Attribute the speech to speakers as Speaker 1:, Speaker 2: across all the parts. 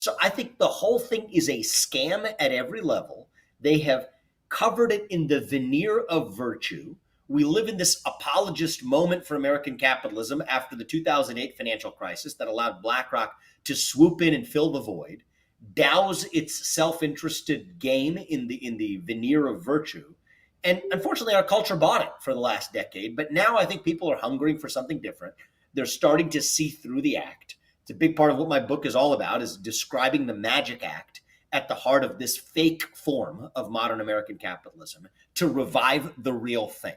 Speaker 1: So I think the whole thing is a scam at every level. They have covered it in the veneer of virtue. We live in this apologist moment for American capitalism after the 2008 financial crisis that allowed BlackRock to swoop in and fill the void, douse its self-interested game in the veneer of virtue. And unfortunately, our culture bought it for the last decade. But now I think people are hungering for something different. They're starting to see through the act. It's a big part of what my book is all about, is describing the magic act at the heart of this fake form of modern American capitalism, to revive the real thing,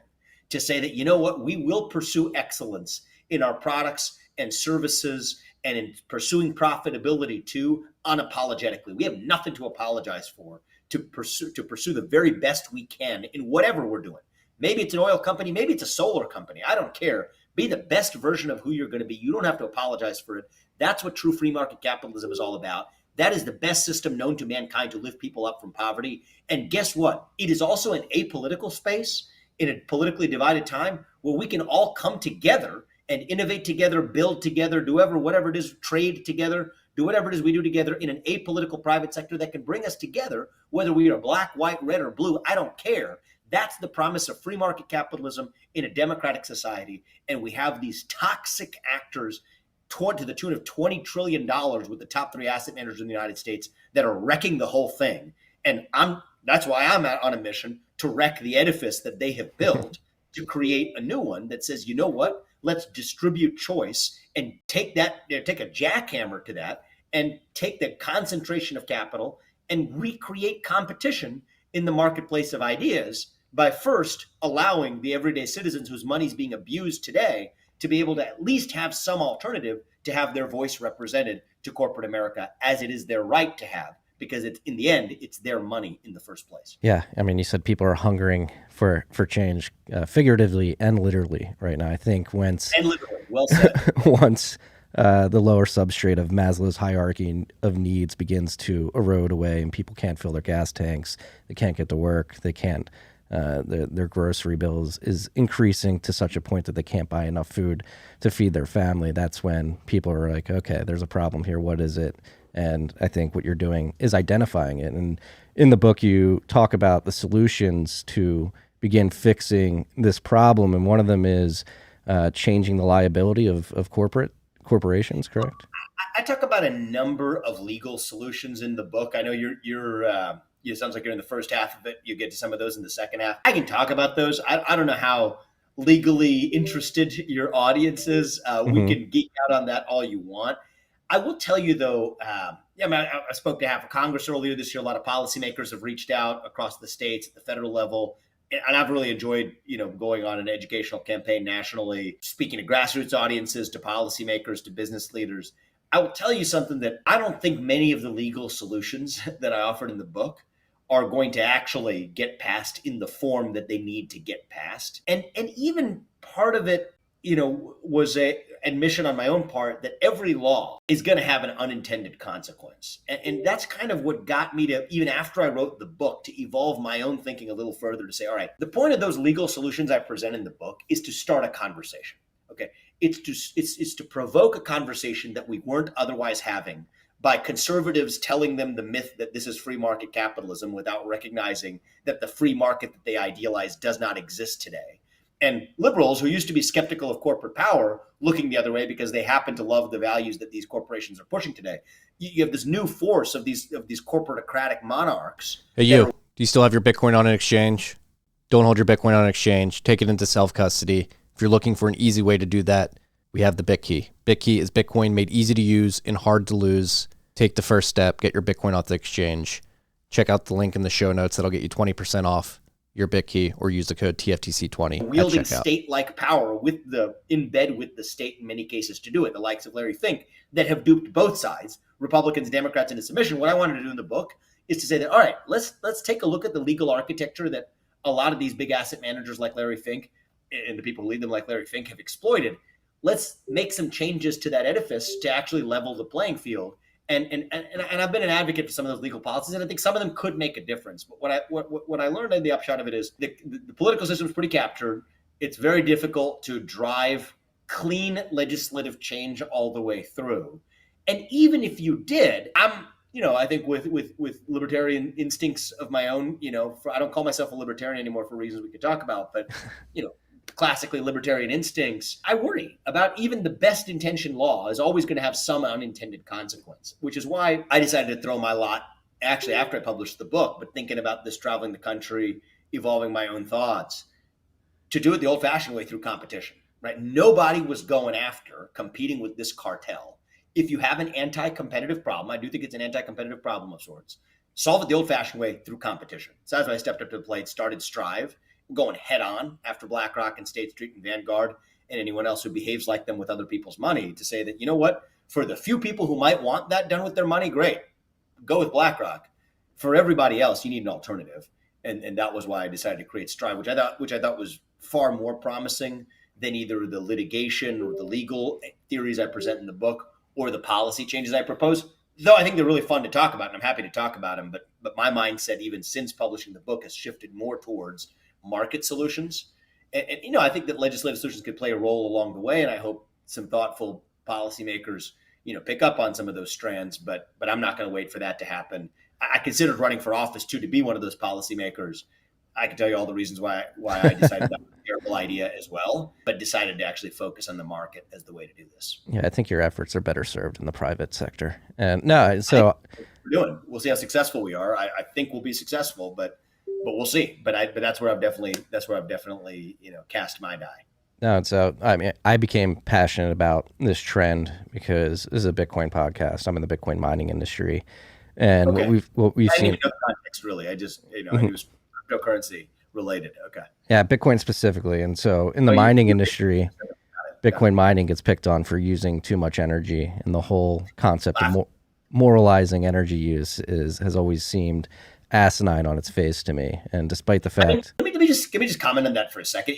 Speaker 1: to say that, you know what, we will pursue excellence in our products and services and in pursuing profitability too, unapologetically. We have nothing to apologize for, to pursue the very best we can in whatever we're doing. Maybe it's an oil company, maybe it's a solar company. I don't care. Be the best version of who you're going to be. You don't have to apologize for it. That's what true free market capitalism is all about. That is the best system known to mankind to lift people up from poverty. And guess what? It is also an apolitical space in a politically divided time where we can all come together and innovate together, build together, do whatever it is, trade together, do whatever it is we do together in an apolitical private sector that can bring us together, whether we are black, white, red, or blue. I don't care. That's the promise of free market capitalism in a democratic society. And we have these toxic actors to the tune of $20 trillion with the top 3 asset managers in the United States that are wrecking the whole thing. And that's why I'm on a mission to wreck the edifice that they have built, to create a new one that says, you know what, let's distribute choice and take a jackhammer to that and take the concentration of capital and recreate competition in the marketplace of ideas by first allowing the everyday citizens whose money is being abused today to be able to at least have some alternative to have their voice represented to corporate America, as it is their right to have, because it's, in the end, it's their money in the first place.
Speaker 2: Yeah, I mean, you said people are hungering for change, figuratively and literally right now. I think once
Speaker 1: well said.
Speaker 2: once the lower substrate of Maslow's hierarchy of needs begins to erode away, and people can't fill their gas tanks, they can't get to work, they can't. Their grocery bills is increasing to such a point that they can't buy enough food to feed their family. That's when people are like, okay, there's a problem here. What is it? And I think what you're doing is identifying it. And in the book, you talk about the solutions to begin fixing this problem. And one of them is changing the liability of corporations, correct?
Speaker 1: I talk about a number of legal solutions in the book. I know it sounds like you're in the first half of it. You get to some of those in the second half. I can talk about those. I don't know how legally interested your audience is. We can geek out on that all you want. I will tell you, though, I spoke to half of Congress earlier this year. A lot of policymakers have reached out across the states at the federal level. And I've really enjoyed, going on an educational campaign nationally, speaking to grassroots audiences, to policymakers, to business leaders. I will tell you something that I don't think many of the legal solutions that I offered in the book are going to actually get passed in the form that they need to get passed. And even part of it, was a admission on my own part that every law is going to have an unintended consequence. And that's kind of what got me to, even after I wrote the book, to evolve my own thinking a little further, to say, all right, the point of those legal solutions I present in the book is to start a conversation. Okay. It's to provoke a conversation that we weren't otherwise having by conservatives telling them the myth that this is free market capitalism without recognizing that the free market that they idealize does not exist today. And liberals who used to be skeptical of corporate power looking the other way because they happen to love the values that these corporations are pushing today. You have this new force of these corporatocratic monarchs.
Speaker 3: Hey, do you still have your Bitcoin on an exchange? Don't hold your Bitcoin on an exchange. Take it into self-custody. If you're looking for an easy way to do that, we have the BitKey. BitKey is Bitcoin made easy to use and hard to lose. Take the first step. Get your Bitcoin off the exchange. Check out the link in the show notes. That'll get you 20% off your BitKey, or use the code TFTC20.
Speaker 1: Wielding state-like power in bed with the state in many cases to do it, the likes of Larry Fink, that have duped both sides, Republicans, Democrats, into submission. What I wanted to do in the book is to say that, all right, let's take a look at the legal architecture that a lot of these big asset managers like Larry Fink and the people who lead them like Larry Fink have exploited. Let's make some changes to that edifice to actually level the playing field. And I've been an advocate for some of those legal policies, and I think some of them could make a difference. But what I learned in the upshot of it is the political system is pretty captured. It's very difficult to drive clean legislative change all the way through. And even if you did, I'm I think with libertarian instincts of my own, I don't call myself a libertarian anymore for reasons we could talk about, but classically libertarian instincts, I worry about even the best intentioned law is always going to have some unintended consequence, which is why I decided to throw my lot actually after I published the book, but thinking about this, traveling the country, evolving my own thoughts, to do it the old-fashioned way through competition, right? Nobody was going after competing with this cartel. If you have an anti-competitive problem, I do think it's an anti-competitive problem of sorts, solve it the old-fashioned way through competition. So that's why I stepped up to the plate, started Strive, going head on after BlackRock and State Street and Vanguard and anyone else who behaves like them with other people's money, to say that, you know what, for the few people who might want that done with their money, great, go with BlackRock. For everybody else, you need an alternative. And that was why I decided to create Strive, which I thought was far more promising than either the litigation or the legal theories I present in the book or the policy changes I propose. Though I think they're really fun to talk about, and I'm happy to talk about them. But my mindset, even since publishing the book, has shifted more towards market solutions. And I think that legislative solutions could play a role along the way. And I hope some thoughtful policymakers, pick up on some of those strands. But I'm not going to wait for that to happen. I considered running for office too, to be one of those policymakers. I can tell you all the reasons why I decided that was a terrible idea as well, but decided to actually focus on the market as the way to do this.
Speaker 2: Yeah, I think your efforts are better served in the private sector. And no, so
Speaker 1: we'll see how successful we are. I think we'll be successful, but we'll see. But that's where I've definitely cast my die.
Speaker 2: No, so I mean, I became passionate about this trend because this is a Bitcoin podcast. I'm in the Bitcoin mining industry, and
Speaker 1: okay.
Speaker 2: what we've
Speaker 1: I
Speaker 2: seen.
Speaker 1: need to know the context, really. I just I knew it was cryptocurrency related. Okay.
Speaker 2: Yeah, Bitcoin specifically, and so in the mining industry, Bitcoin mining gets picked on for using too much energy, and the whole concept of moralizing energy use has always seemed asinine on its face to me. And despite the fact,
Speaker 1: let me just comment on that for a second.